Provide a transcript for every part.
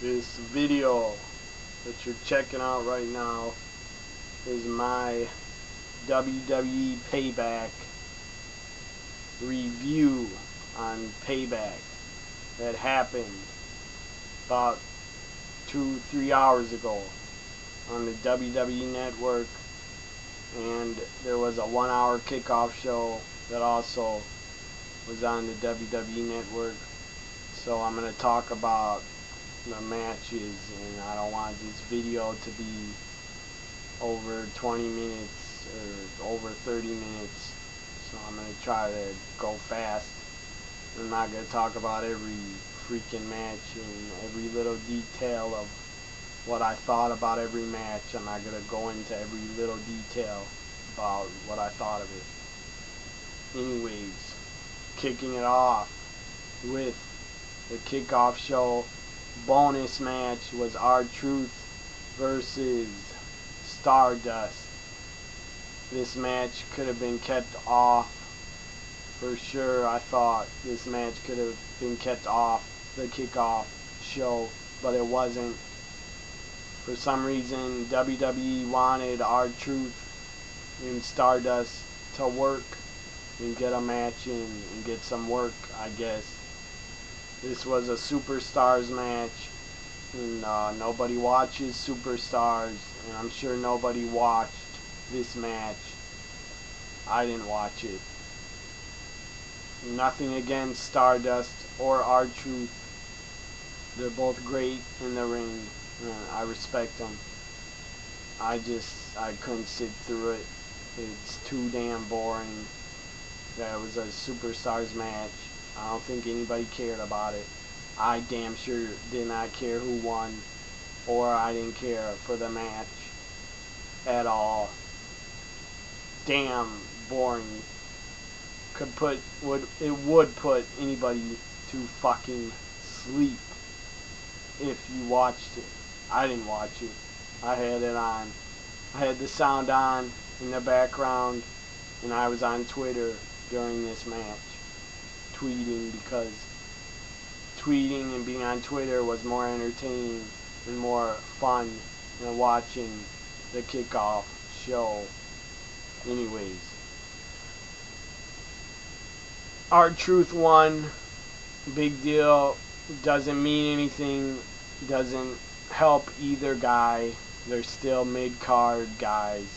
This video that you're checking out right now is my WWE Payback review on Payback that happened about 2-3 hours ago on the WWE Network, and there was a 1-hour kickoff show that also was on the WWE Network. So I'm going to talk about the matches, and I don't want this video to be over 20 minutes or over 30 minutes, so I'm going to try to go fast. I'm not going to talk about every freaking match and every little detail of what I thought about every match. I'm not going to go into every little detail about what I thought of it. Anyways, kicking it off with the kickoff show bonus match was R-Truth versus Stardust. This match could have been kept off for sure. I thought this match could have been kept off the kickoff show, but it wasn't. For some reason, WWE wanted R-Truth and Stardust to work and get a match in and get some work, I guess. This was a Superstars match, and nobody watches Superstars, and I'm sure nobody watched this match. I didn't watch it. Nothing against Stardust or R-Truth. They're both great in the ring. I respect them. I couldn't sit through it. It's too damn boring. That was a Superstars match. I don't think anybody cared about it. I damn sure did not care who won, or I didn't care for the match at all. Damn boring. It would put anybody to fucking sleep if you watched it. I didn't watch it. I had it on. I had the sound on in the background, and I was on Twitter during this match, tweeting, because tweeting and being on Twitter was more entertaining and more fun than watching the kickoff show. Anyways, R-Truth won. Big deal. Doesn't mean anything. Doesn't help either guy. They're still mid-card guys,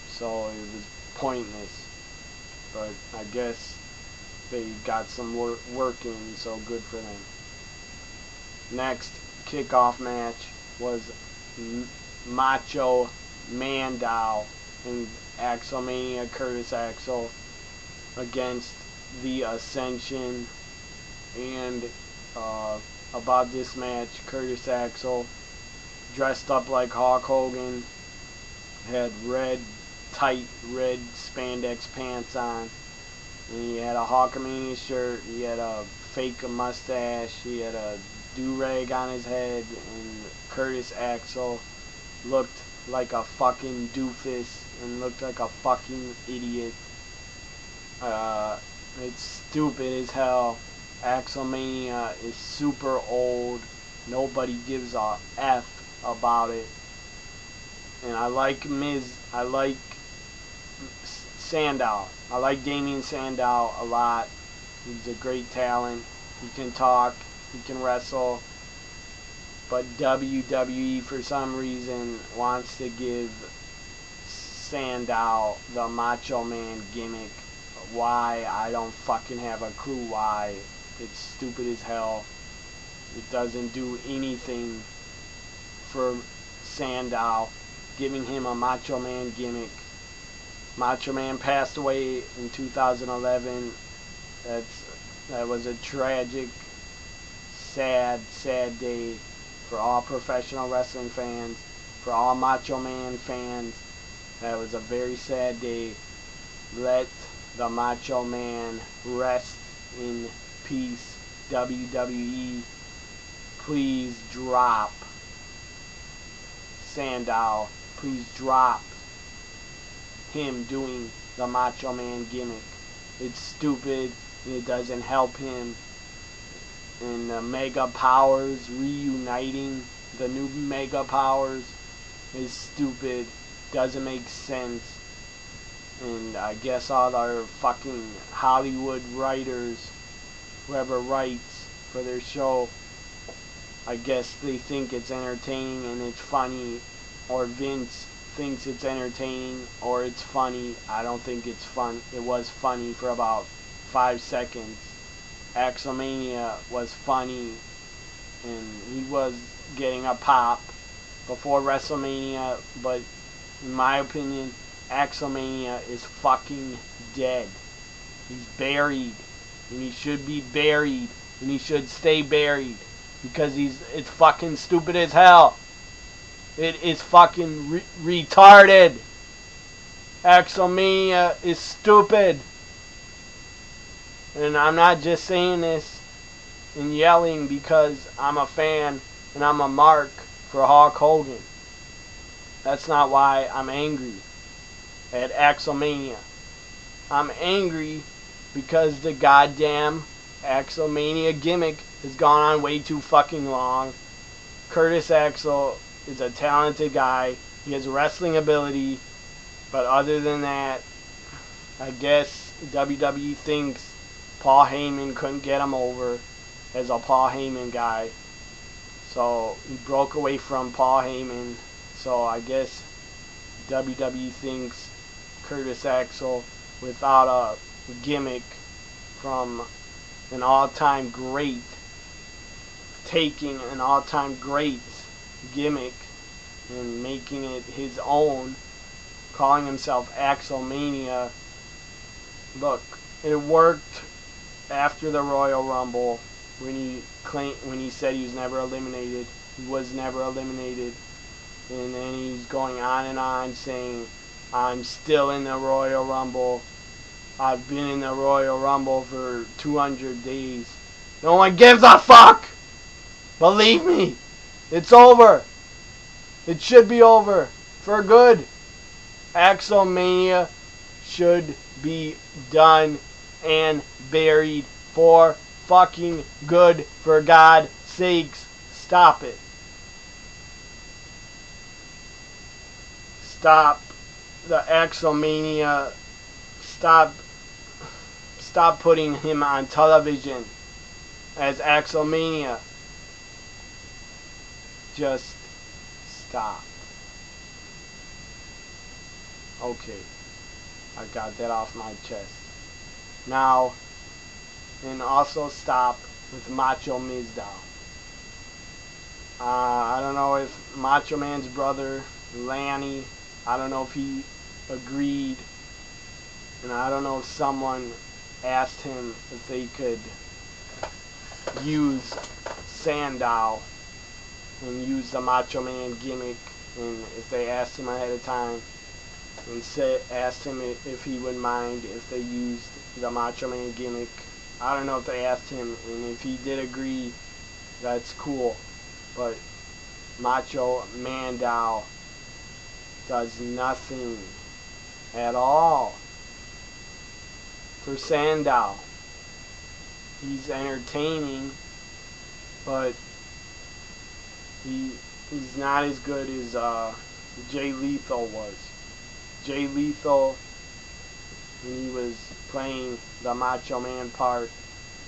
so it was pointless. But I guess they got some work in, so good for them. Next kickoff match was Macho Man Dow and Axel Mania, Curtis Axel, against the Ascension. And about this match, Curtis Axel dressed up like Hulk Hogan, had tight red spandex pants on, and he had a Hulkamania shirt, he had a fake mustache, he had a do-rag on his head, and Curtis Axel looked like a fucking doofus and looked like a fucking idiot. It's stupid as hell. Axel Mania is super old. Nobody gives a F about it. And I like I like Sandow. I like Damien Sandow a lot. He's a great talent. He can talk. He can wrestle. But WWE, for some reason, wants to give Sandow the Macho Man gimmick. Why? I don't fucking have a clue why. It's stupid as hell. It doesn't do anything for Sandow, giving him a Macho Man gimmick. Macho Man passed away in 2011. That was a tragic, sad day for all professional wrestling fans, for all Macho Man fans. That was a very sad day. Let the Macho Man rest in peace. WWE, please drop Sandow. Please drop him doing the Macho Man gimmick. It's stupid and it doesn't help him. and the Mega Powers reuniting the new Mega Powers is stupid, doesn't make sense, and I guess all our fucking Hollywood writers, whoever writes for their show, I guess they think it's entertaining and it's funny, or Vince thinks it's entertaining or it's funny. I don't think it's fun. It was funny for about 5 seconds. Axel Mania was funny and he was getting a pop before WrestleMania, but in my opinion, Axel Mania is fucking dead. He's buried, and he should be buried, and he should stay buried, because it's fucking stupid as hell. It is fucking retarded. Axel Mania is stupid. And I'm not just saying this and yelling because I'm a fan and I'm a mark for Hulk Hogan. That's not why I'm angry at Axel Mania. I'm angry because the goddamn Axel Mania gimmick has gone on way too fucking long. Curtis Axel is a talented guy. He has wrestling ability. But other than that, I guess WWE thinks Paul Heyman couldn't get him over as a Paul Heyman guy. So he broke away from Paul Heyman. So I guess WWE thinks Curtis Axel, without a gimmick from an all-time great, taking an all-time great gimmick and making it his own, calling himself Axel Mania. Look, it worked after the Royal Rumble when he said he was never eliminated. He was never eliminated. And then he's going on and on saying, I'm still in the Royal Rumble. I've been in the Royal Rumble for 200 days. No one gives a fuck! Believe me, it's over. It should be over for good. Axel Mania should be done and buried for fucking good. For God's sakes, stop it. Stop the Axel Mania. Stop putting him on television as Axel Mania. Just stop. Okay, I got that off my chest. Now, and also stop with Macho Man Dow. I don't know if Macho Man's brother, Lanny, I don't know if he agreed, and I don't know if someone asked him if they could use Sandow and use the Macho Man gimmick, and if they asked him ahead of time and asked him if he would mind if they used the Macho Man gimmick. I don't know if they asked him, and if he did agree, that's cool. But Macho Man Dow does nothing at all for Sandow. He's entertaining, but he's not as good as Jay Lethal was. Jay Lethal, when he was playing the Macho Man part,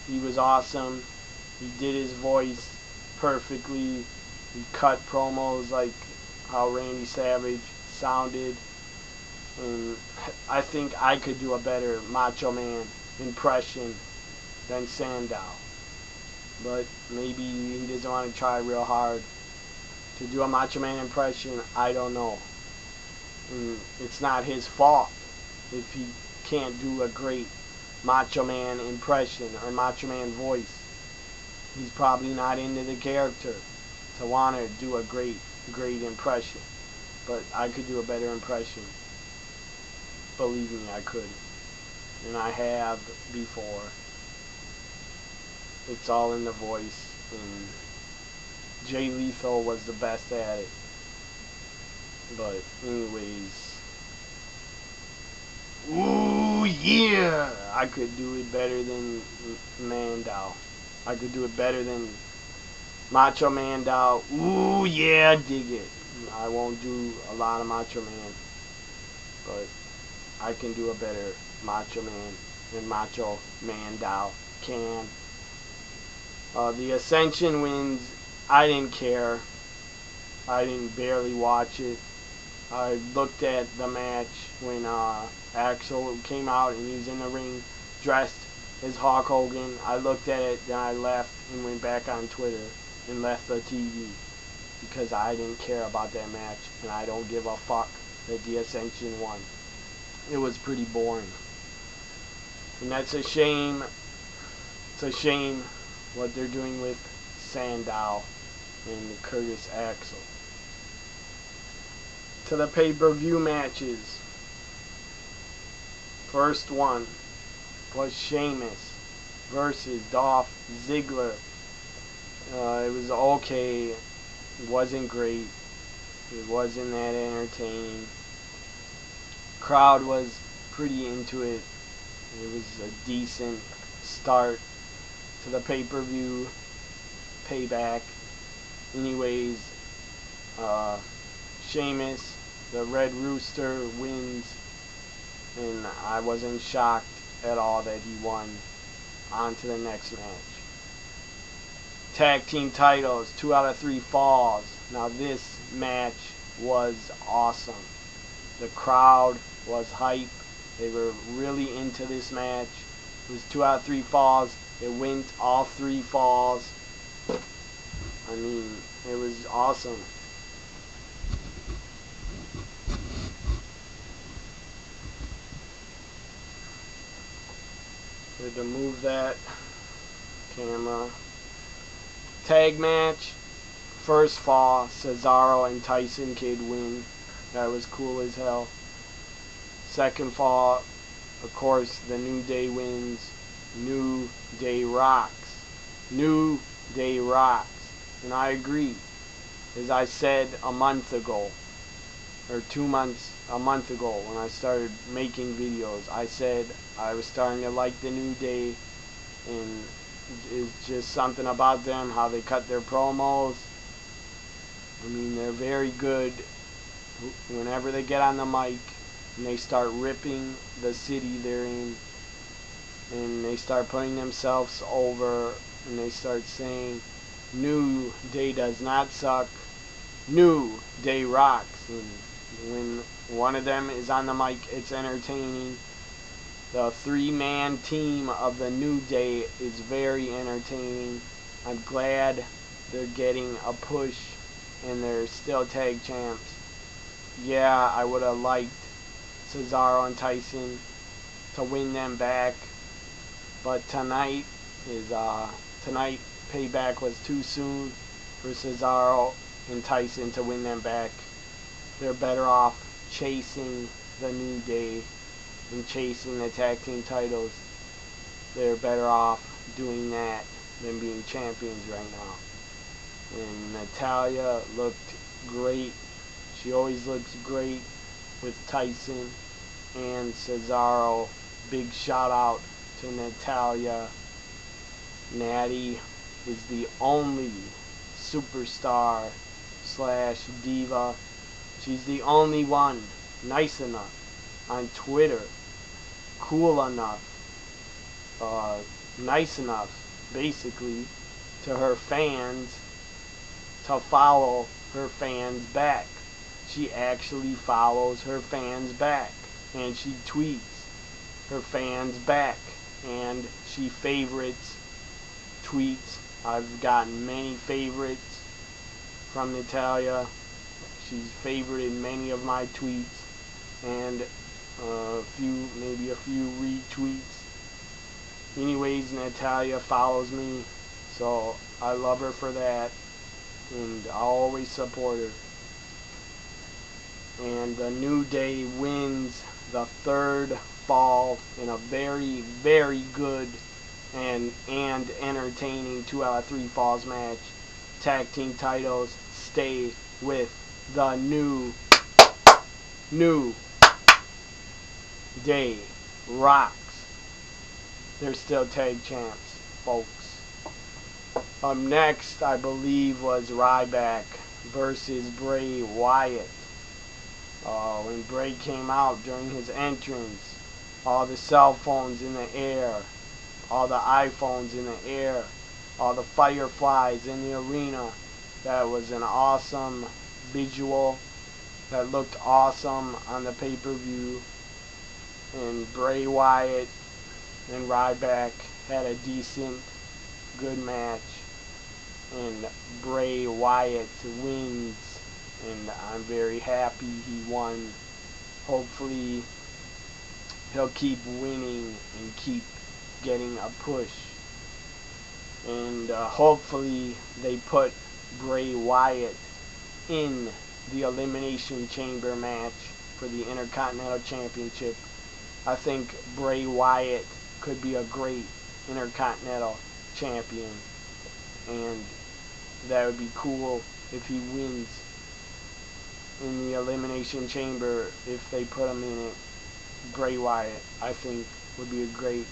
he was awesome. He did his voice perfectly. He cut promos like how Randy Savage sounded. And I think I could do a better Macho Man impression than Sandow. But maybe he doesn't want to try real hard to do a Macho Man impression. I don't know. And it's not his fault if he can't do a great Macho Man impression or Macho Man voice. He's probably not into the character to want to do a great impression. But I could do a better impression. Believe me, I could. And I have before. It's all in the voice. And Jay Lethal was the best at it. But anyways. Ooh, yeah! I could do it better than Mandow. I could do it better than Macho Man Dow. Ooh, yeah, dig it. I won't do a lot of Macho Man, but I can do a better Macho Man than Macho Man Dow can. The Ascension wins. I didn't care. I didn't barely watch it. I looked at the match when Axel came out and he was in the ring dressed as Hulk Hogan. I looked at it, then I left and went back on Twitter and left the TV because I didn't care about that match and I don't give a fuck that the Ascension won. It was pretty boring. And that's a shame. It's a shame what they're doing with Sandow and Curtis Axel. To the pay-per-view matches. First one was Sheamus versus Dolph Ziggler. It was okay. It wasn't great. It wasn't that entertaining. Crowd was pretty into it. It was a decent start to the pay-per-view Payback. Anyways, Sheamus, the Red Rooster, wins, and I wasn't shocked at all that he won. On to the next match. Tag team titles, 2 out of 3 falls. Now this match was awesome. The crowd was hype. They were really into this match. It was 2 out of 3 falls. It went all 3 falls. I mean, it was awesome. Had to move that camera. Tag match. First fall, Cesaro and Tyson Kidd win. That was cool as hell. Second fall, of course, the New Day wins. New Day rocks. New Day rocks. And I agree. As I said a month ago, or a month ago when I started making videos, I said I was starting to like the New Day, and it's just something about them, how they cut their promos. I mean, they're very good whenever they get on the mic and they start ripping the city they're in, and they start putting themselves over, and they start saying, New Day does not suck, New Day rocks. And when one of them is on the mic, it's entertaining. The 3-man team of the New Day is very entertaining. I'm glad they're getting a push and they're still tag champs. Yeah, I would have liked Cesaro and Tyson to win them back, but tonight Payback was too soon for Cesaro and Tyson to win them back. They're better off chasing the New Day and chasing the tag team titles. They're better off doing that than being champions right now. And Natalya looked great. She always looks great with Tyson and Cesaro. Big shout out to Natalya. Natty is the only superstar / diva. She's the only one nice enough on Twitter, cool enough, nice enough, basically, to her fans to follow her fans back. She actually follows her fans back, and she tweets her fans back, and she favorites tweets. I've gotten many favorites from Natalya. She's favorited many of my tweets, and maybe a few retweets. Anyways, Natalya follows me, so I love her for that, and I'll always support her. And the New Day wins the 3rd fall in a very, very good and entertaining 2 out of 3 falls match. Tag team titles stay with the New Day rocks. They're still tag champs, folks. Up next, I believe, was Ryback versus Bray Wyatt. When Bray came out during his entrance, all the cell phones in the air, all the iPhones in the air, all the fireflies in the arena. That was an awesome visual that looked awesome on the pay-per-view. And Bray Wyatt and Ryback had a decent, good match. And Bray Wyatt wins, and I'm very happy he won. Hopefully he'll keep winning and keep getting a push. And hopefully they put Bray Wyatt in the Elimination Chamber match for the Intercontinental Championship. I think Bray Wyatt could be a great Intercontinental Champion, and that would be cool if he wins in the Elimination Chamber. If they put him in it, Bray Wyatt, I think, would be a great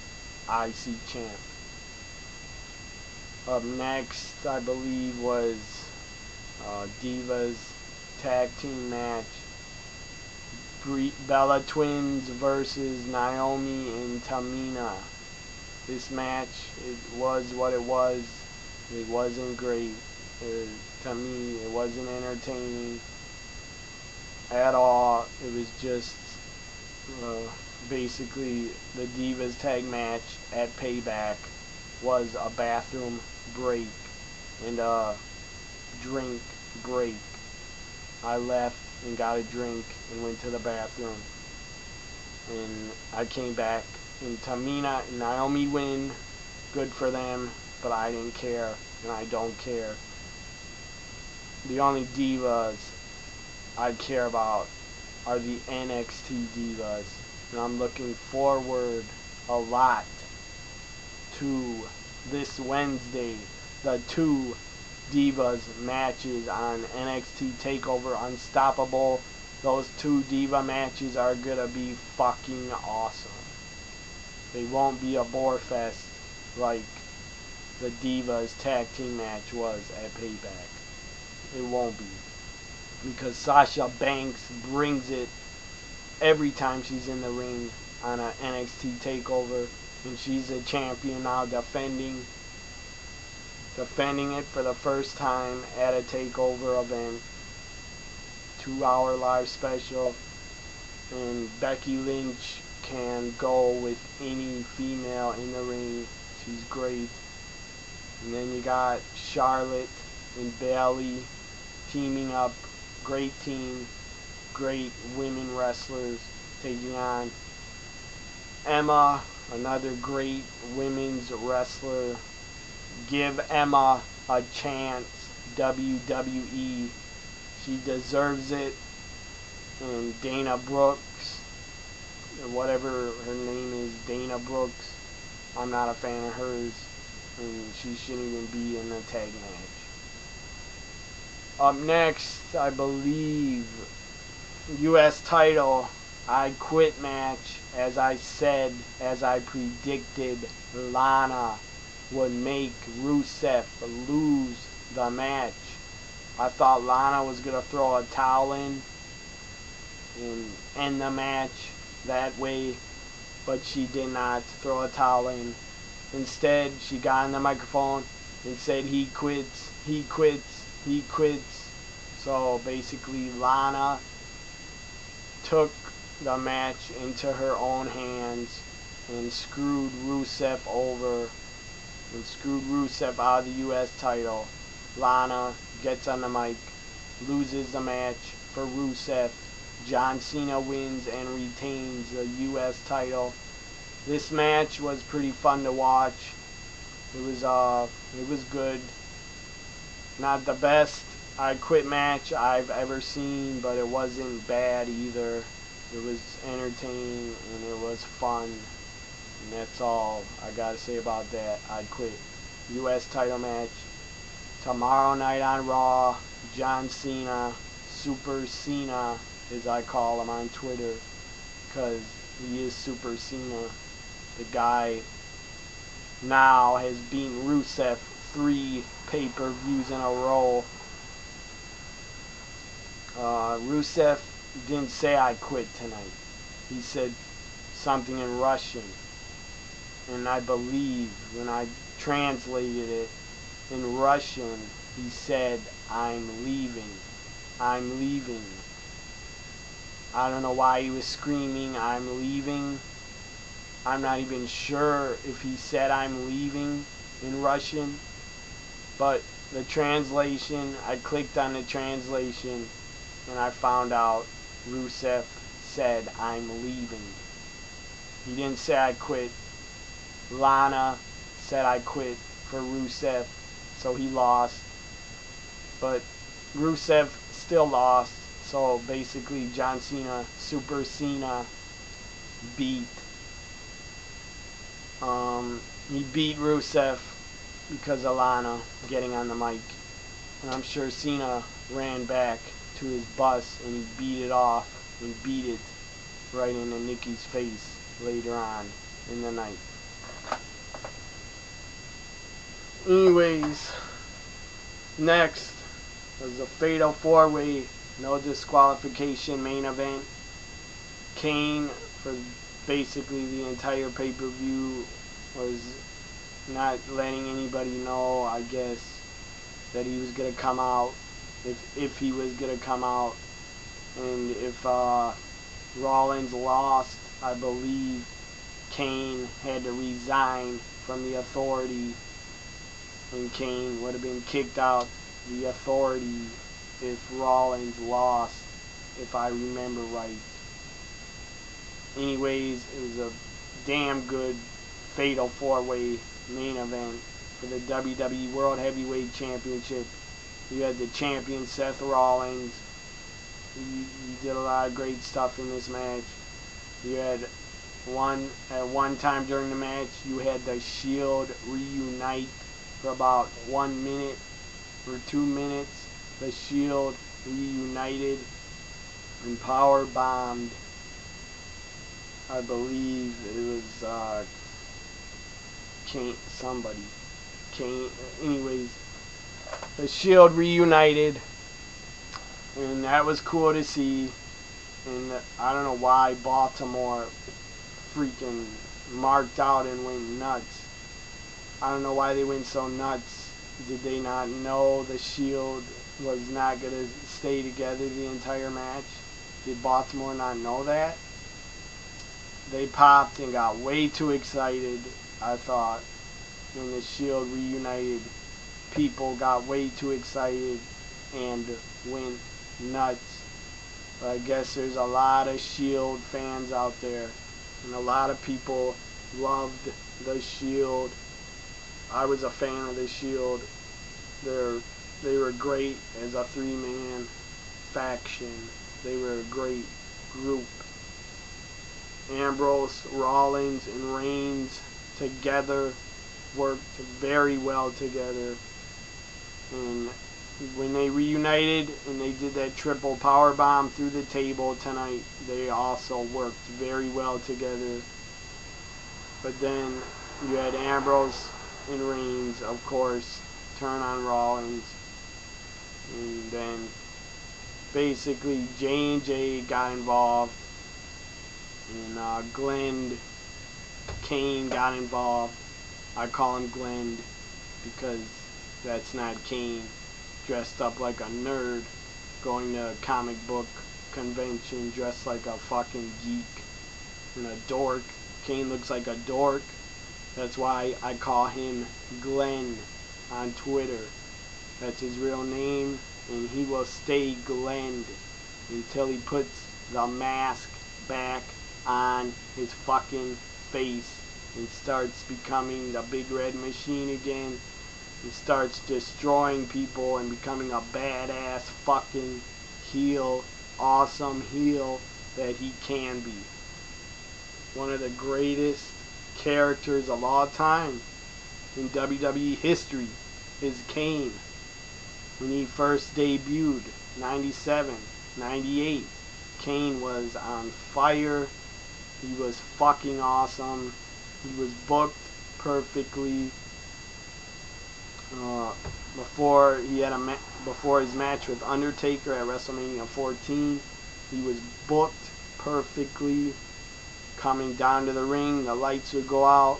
IC champ. Up next, I believe, was Divas Tag Team match. Bella Twins versus Naomi and Tamina. This match, it was what it was. It wasn't great. To me, it wasn't entertaining at all. It was just basically the Divas tag match at Payback was a bathroom break and a drink break. I left and got a drink and went to the bathroom, and I came back, and Tamina and Naomi win. Good for them, but I didn't care, and I don't care. The only divas I care about are the NXT divas, and I'm looking forward a lot to this Wednesday, the two divas matches on NXT TakeOver Unstoppable. Those two diva matches are gonna be fucking awesome. They won't be a bore fest like the Divas tag team match was at Payback. It won't be, because Sasha Banks brings it every time she's in the ring on a NXT TakeOver, and she's a champion now, defending it for the first time at a TakeOver event, 2-hour live special. And Becky Lynch can go with any female in the ring. She's great. And then you got Charlotte and Bayley teaming up. Great team, great women wrestlers, taking on Emma, another great women's wrestler. Give Emma a chance, WWE. She deserves it. And Dana Brooks, or whatever her name is, Dana Brooks, I'm not a fan of hers, and she shouldn't even be in the tag match. Up next, I believe, U.S. title, I Quit match. As I said, as I predicted, Lana would make Rusev lose the match. I thought Lana was going to throw a towel in and end the match that way, but she did not throw a towel in. Instead, she got on the microphone and said, he quits, he quits, he quits. So basically, Lana took the match into her own hands and screwed Rusev over and screwed Rusev out of the U.S. title. Lana gets on the mic, loses the match for Rusev. John Cena wins and retains the U.S. title. This match was pretty fun to watch. It was good. Not the best I Quit match I've ever seen, but it wasn't bad either. It was entertaining and it was fun. And that's all I gotta say about that. I Quit U.S. title match tomorrow night on Raw. John Cena, Super Cena, as I call him on Twitter, because he is Super Cena. The guy now has beaten Rusev 3 pay-per-views in a row. Rusev didn't say I quit tonight. He said something in Russian. And I believe when I translated it in Russian, he said, I'm leaving. I'm leaving. I don't know why he was screaming, I'm leaving. I'm not even sure if he said I'm leaving in Russian. But the translation, I clicked on the translation and I found out Rusev said I'm leaving. He didn't say I quit. Lana said I quit for Rusev, so he lost. But Rusev still lost, so basically John Cena, Super Cena, beat. He beat Rusev because of Lana getting on the mic. And I'm sure Cena ran back to his bus and he beat it off and beat it right into Nikki's face later on in the night. Anyways, next was a fatal 4-way no disqualification main event. Kane, for basically the entire pay-per-view, was not letting anybody know, I guess, that he was going to come out, if he was going to come out. And if Rollins lost, I believe Kane had to resign from the Authority, and Kane would have been kicked out the Authority if Rollins lost, if I remember right. Anyways, it was a damn good fatal 4-way main event for the WWE World Heavyweight Championship. You had the champion Seth Rollins. He did a lot of great stuff in this match. You had at one time during the match, you had the Shield reunite for about 1 minute or 2 minutes. The Shield reunited and power bombed. I believe it was Kane, somebody. Kane. Anyways, the Shield reunited, and that was cool to see. And I don't know why Baltimore freaking marked out and went nuts. I don't know why they went so nuts. Did they not know the Shield was not going to stay together the entire match? Did Baltimore not know that? They popped and got way too excited, I thought, when the Shield reunited. People got way too excited and went nuts. But I guess there's a lot of Shield fans out there, and a lot of people loved the Shield. I was a fan of the Shield. They were great as a 3-man faction. They were a great group. Ambrose, Rollins, and Reigns together worked very well together. And when they reunited and they did that triple power bomb through the table tonight, they also worked very well together. But then you had Ambrose and Reigns, of course, turn on Rollins. And then basically J&J got involved. And Glenn Kane got involved. I call him Glenn because that's not Kane, dressed up like a nerd, going to a comic book convention dressed like a fucking geek and a dork. Kane looks like a dork. That's why I call him Glenn on Twitter. That's his real name, and he will stay Glenn until he puts the mask back on his fucking face and starts becoming the big red machine again and starts destroying people and becoming a badass fucking heel, awesome heel that he can be. One of the greatest characters of all time in WWE history is Kane. When he first debuted, 97, 98, Kane was on fire. He was fucking awesome. He was booked perfectly. Before he had before his match with Undertaker at WrestleMania 14, he was booked perfectly. Coming down to the ring, the lights would go out,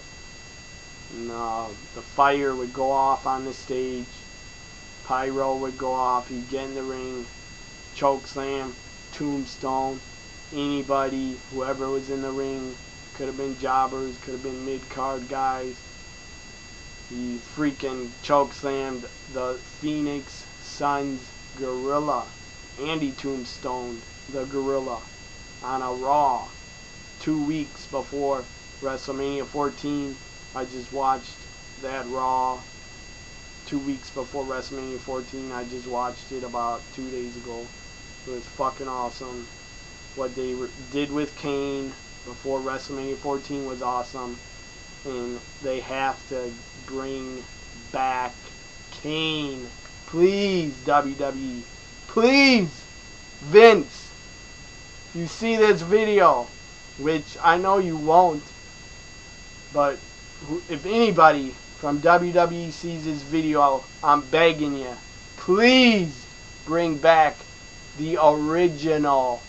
and the fire would go off on the stage. Pyro would go off. He'd get in the ring, choke slam, tombstone. Anybody, whoever was in the ring, could have been jobbers, could have been mid-card guys. He freaking chokeslammed the Phoenix Suns Gorilla. And he tombstoned the Gorilla on a Raw 2 weeks before WrestleMania 14. I just watched that Raw 2 weeks before WrestleMania 14. I just watched it about 2 days ago. It was fucking awesome. What they did with Kane before WrestleMania 14 was awesome. And they have to bring back Kane. Please, WWE. Please, Vince. If you see this video, which I know you won't, but if anybody from WWE sees this video, I'm begging you, please bring back the original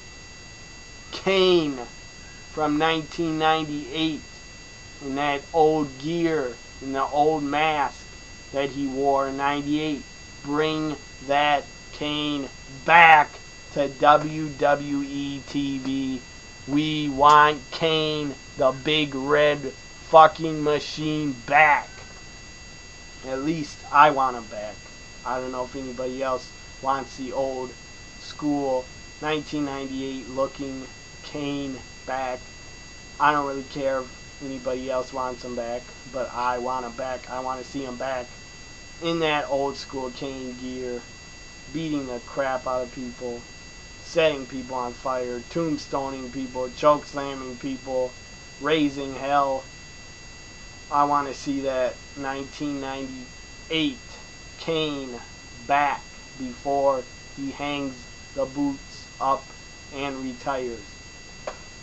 Kane from 1998 in that old gear, in the old mask that he wore in 98. Bring that Kane back to WWE TV. We want Kane, the big red fucking machine, back. At least I want him back. I don't know if anybody else wants the old school 1998 looking Kane back. I don't really care if anybody else wants him back, but I want him back. I want to see him back in that old school Kane gear, beating the crap out of people, setting people on fire, tombstoning people, choke slamming people, raising hell. I want to see that 1998 Kane back before he hangs the boots up and retires.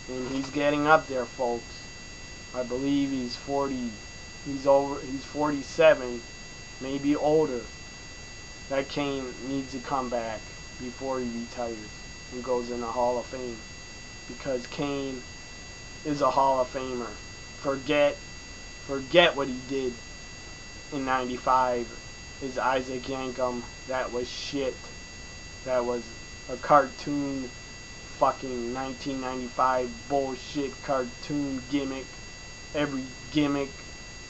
And he's getting up there, folks. I believe he's 40. He's 47, maybe older. That Kane needs to come back before he retires and goes in the Hall of Fame. Because Kane is a Hall of Famer. Forget what he did in 95. His Isaac Yankem, that was shit. That was a cartoon, fucking 1995 bullshit cartoon gimmick. Every gimmick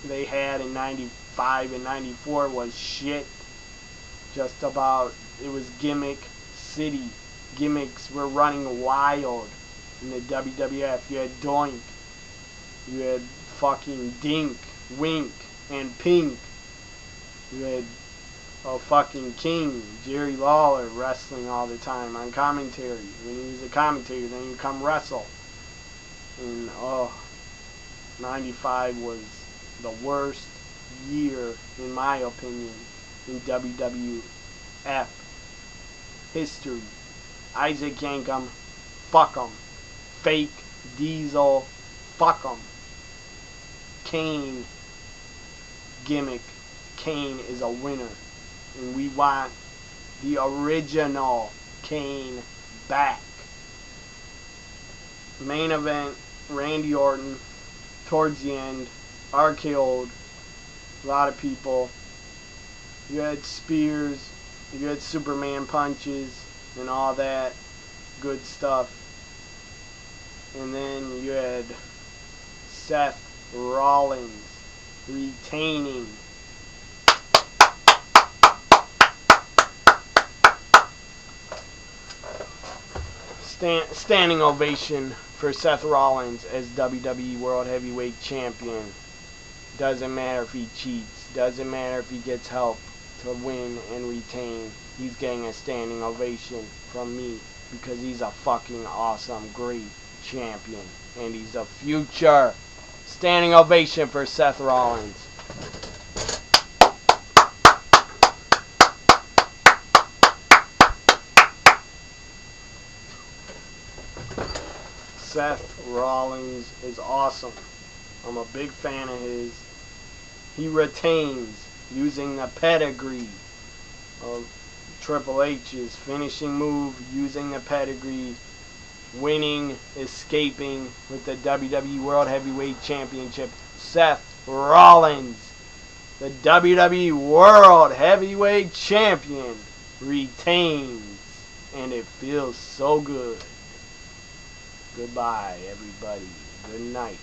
they had in 95 and 94 was shit. Just about, it was gimmick city. Gimmicks were running wild in the WWF. You had Doink. You had fucking Dink, Wink, and Pink. You had a fucking King, Jerry Lawler, wrestling all the time on commentary. When he was a commentator, then he'd come wrestle. And, 95 was the worst year, in my opinion, in WWF history. Isaac Yankem, fuck 'em. Fake Diesel, fuck 'em. Kane, gimmick. Kane is a winner. And we want the original Kane back. Main event, Randy Orton. Towards the end, RKO'd a lot of people. You had spears, you had Superman punches, and all that good stuff. And then you had Seth Rollins retaining. Standing ovation for Seth Rollins as WWE World Heavyweight Champion. Doesn't matter if he cheats. Doesn't matter if he gets help to win and retain. He's getting a standing ovation from me because he's a fucking awesome, great champion. And he's the future. Standing ovation for Seth Rollins. Seth Rollins is awesome. I'm a big fan of his. He retains using the pedigree of Triple H's finishing move, using the pedigree, winning, escaping with the WWE World Heavyweight Championship. Seth Rollins, the WWE World Heavyweight Champion, retains, and it feels so good. Goodbye, everybody. Good night.